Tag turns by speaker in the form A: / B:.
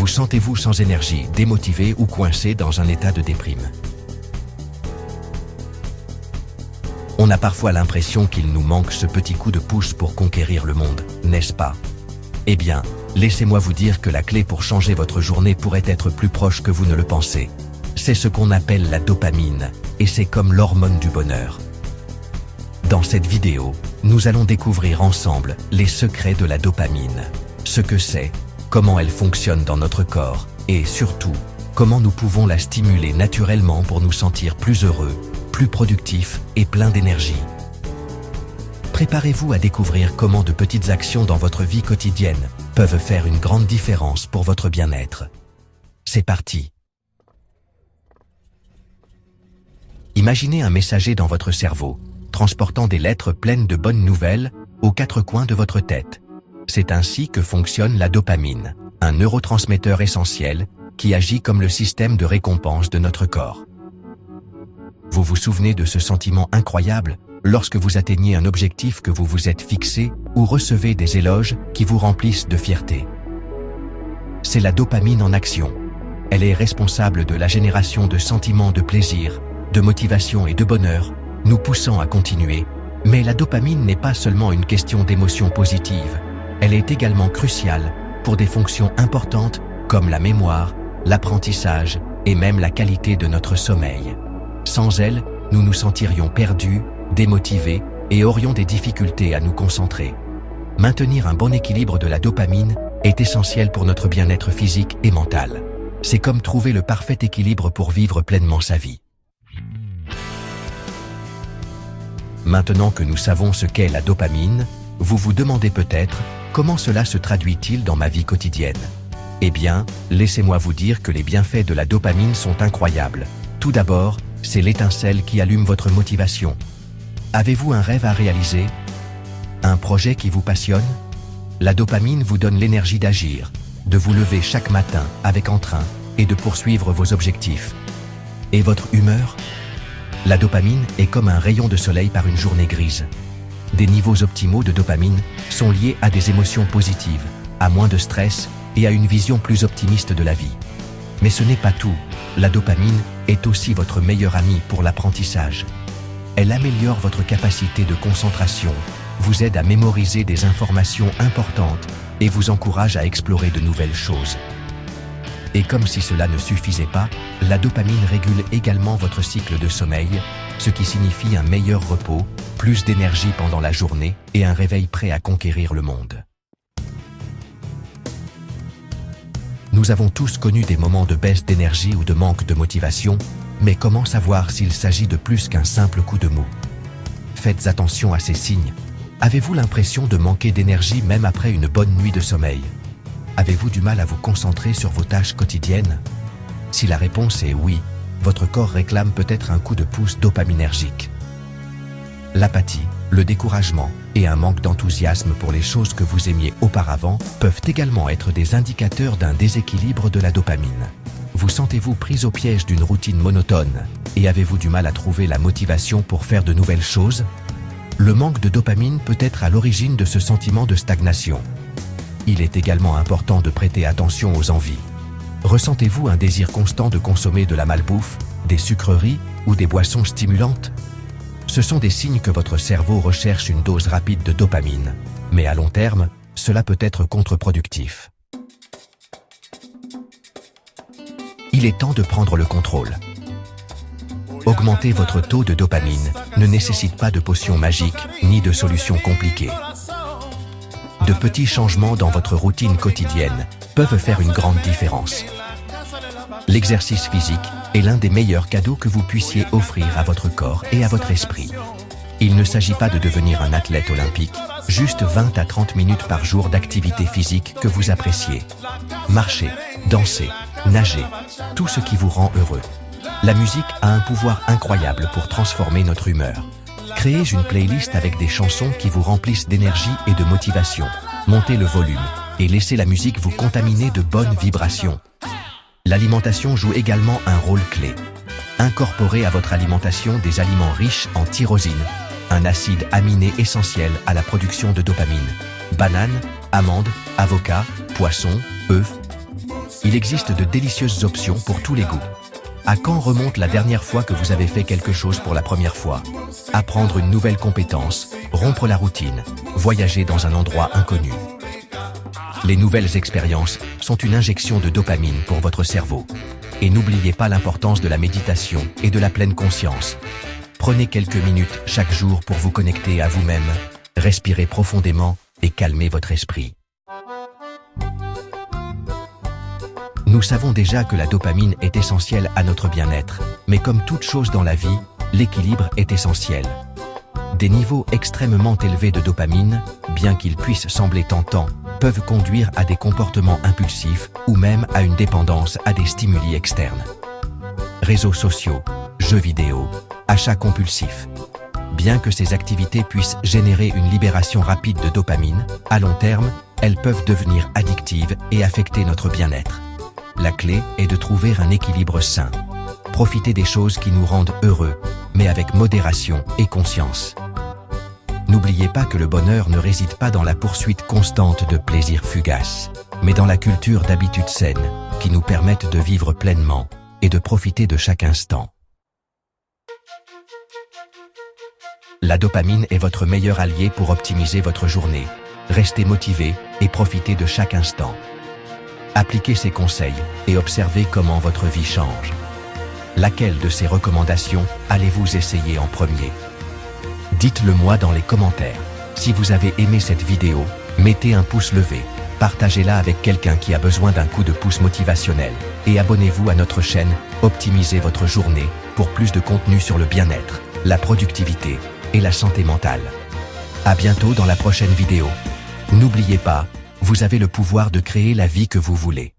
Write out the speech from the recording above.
A: Vous sentez-vous sans énergie, démotivé ou coincé dans un état de déprime? On a parfois l'impression qu'il nous manque ce petit coup de pouce pour conquérir le monde, n'est-ce pas? Eh bien, laissez-moi vous dire que la clé pour changer votre journée pourrait être plus proche que vous ne le pensez. C'est ce qu'on appelle la dopamine, et c'est comme l'hormone du bonheur. Dans cette vidéo, nous allons découvrir ensemble les secrets de la dopamine, ce que c'est, comment elle fonctionne dans notre corps, et surtout, comment nous pouvons la stimuler naturellement pour nous sentir plus heureux, plus productifs et plein d'énergie. Préparez-vous à découvrir comment de petites actions dans votre vie quotidienne peuvent faire une grande différence pour votre bien-être. C'est parti! Imaginez un messager dans votre cerveau, transportant des lettres pleines de bonnes nouvelles aux quatre coins de votre tête. C'est ainsi que fonctionne la dopamine, un neurotransmetteur essentiel qui agit comme le système de récompense de notre corps. Vous vous souvenez de ce sentiment incroyable lorsque vous atteignez un objectif que vous vous êtes fixé ou recevez des éloges qui vous remplissent de fierté. C'est la dopamine en action. Elle est responsable de la génération de sentiments de plaisir, de motivation et de bonheur, nous poussant à continuer. Mais la dopamine n'est pas seulement une question d'émotions positives. Elle est également cruciale pour des fonctions importantes comme la mémoire, l'apprentissage et même la qualité de notre sommeil. Sans elle, nous nous sentirions perdus, démotivés et aurions des difficultés à nous concentrer. Maintenir un bon équilibre de la dopamine est essentiel pour notre bien-être physique et mental. C'est comme trouver le parfait équilibre pour vivre pleinement sa vie. Maintenant que nous savons ce qu'est la dopamine, vous vous demandez peut-être comment cela se traduit-il dans ma vie quotidienne. Eh bien, laissez-moi vous dire que les bienfaits de la dopamine sont incroyables. Tout d'abord, c'est l'étincelle qui allume votre motivation. Avez-vous un rêve à réaliser? Un projet qui vous passionne? La dopamine vous donne l'énergie d'agir, de vous lever chaque matin avec entrain et de poursuivre vos objectifs. Et votre humeur? La dopamine est comme un rayon de soleil par une journée grise. Des niveaux optimaux de dopamine sont liés à des émotions positives, à moins de stress et à une vision plus optimiste de la vie. Mais ce n'est pas tout. La dopamine est aussi votre meilleur ami pour l'apprentissage. Elle améliore votre capacité de concentration, vous aide à mémoriser des informations importantes et vous encourage à explorer de nouvelles choses. Et comme si cela ne suffisait pas, la dopamine régule également votre cycle de sommeil, ce qui signifie un meilleur repos, plus d'énergie pendant la journée et un réveil prêt à conquérir le monde. Nous avons tous connu des moments de baisse d'énergie ou de manque de motivation, mais comment savoir s'il s'agit de plus qu'un simple coup de mou? Faites attention à ces signes. Avez-vous l'impression de manquer d'énergie même après une bonne nuit de sommeil? Avez-vous du mal à vous concentrer sur vos tâches quotidiennes? Si la réponse est oui, votre corps réclame peut-être un coup de pouce dopaminergique. L'apathie, le découragement et un manque d'enthousiasme pour les choses que vous aimiez auparavant peuvent également être des indicateurs d'un déséquilibre de la dopamine. Vous sentez-vous pris au piège d'une routine monotone et avez-vous du mal à trouver la motivation pour faire de nouvelles choses? Le manque de dopamine peut être à l'origine de ce sentiment de stagnation. Il est également important de prêter attention aux envies. Ressentez-vous un désir constant de consommer de la malbouffe, des sucreries ou des boissons stimulantes? Ce sont des signes que votre cerveau recherche une dose rapide de dopamine, mais à long terme, cela peut être contre-productif. Il est temps de prendre le contrôle. Augmenter votre taux de dopamine ne nécessite pas de potion magique ni de solutions compliquées. De petits changements dans votre routine quotidienne peuvent faire une grande différence. L'exercice physique est l'un des meilleurs cadeaux que vous puissiez offrir à votre corps et à votre esprit. Il ne s'agit pas de devenir un athlète olympique, juste 20 à 30 minutes par jour d'activité physique que vous appréciez. Marcher, danser, nager, tout ce qui vous rend heureux. La musique a un pouvoir incroyable pour transformer notre humeur. Créez une playlist avec des chansons qui vous remplissent d'énergie et de motivation. Montez le volume et laissez la musique vous contaminer de bonnes vibrations. L'alimentation joue également un rôle clé. Incorporez à votre alimentation des aliments riches en tyrosine, un acide aminé essentiel à la production de dopamine. Bananes, amandes, avocats, poissons, œufs. Il existe de délicieuses options pour tous les goûts. À quand remonte la dernière fois que vous avez fait quelque chose pour la première fois? Apprendre une nouvelle compétence, rompre la routine, voyager dans un endroit inconnu. Les nouvelles expériences sont une injection de dopamine pour votre cerveau. Et n'oubliez pas l'importance de la méditation et de la pleine conscience. Prenez quelques minutes chaque jour pour vous connecter à vous-même, respirez profondément et calmez votre esprit. Nous savons déjà que la dopamine est essentielle à notre bien-être, mais comme toute chose dans la vie, l'équilibre est essentiel. Des niveaux extrêmement élevés de dopamine, bien qu'ils puissent sembler tentants, peuvent conduire à des comportements impulsifs ou même à une dépendance à des stimuli externes. Réseaux sociaux, jeux vidéo, achats compulsifs. Bien que ces activités puissent générer une libération rapide de dopamine, à long terme, elles peuvent devenir addictives et affecter notre bien-être. La clé est de trouver un équilibre sain. Profitez des choses qui nous rendent heureux, mais avec modération et conscience. N'oubliez pas que le bonheur ne réside pas dans la poursuite constante de plaisirs fugaces, mais dans la culture d'habitudes saines qui nous permettent de vivre pleinement et de profiter de chaque instant. La dopamine est votre meilleur allié pour optimiser votre journée. Restez motivé et profitez de chaque instant. Appliquez ces conseils et observez comment votre vie change. Laquelle de ces recommandations allez-vous essayer en premier? Dites-le moi dans les commentaires. Si vous avez aimé cette vidéo, mettez un pouce levé, partagez-la avec quelqu'un qui a besoin d'un coup de pouce motivationnel et abonnez-vous à notre chaîne Optimisez votre journée pour plus de contenu sur le bien-être, la productivité et la santé mentale. À bientôt dans la prochaine vidéo. N'oubliez pas, vous avez le pouvoir de créer la vie que vous voulez.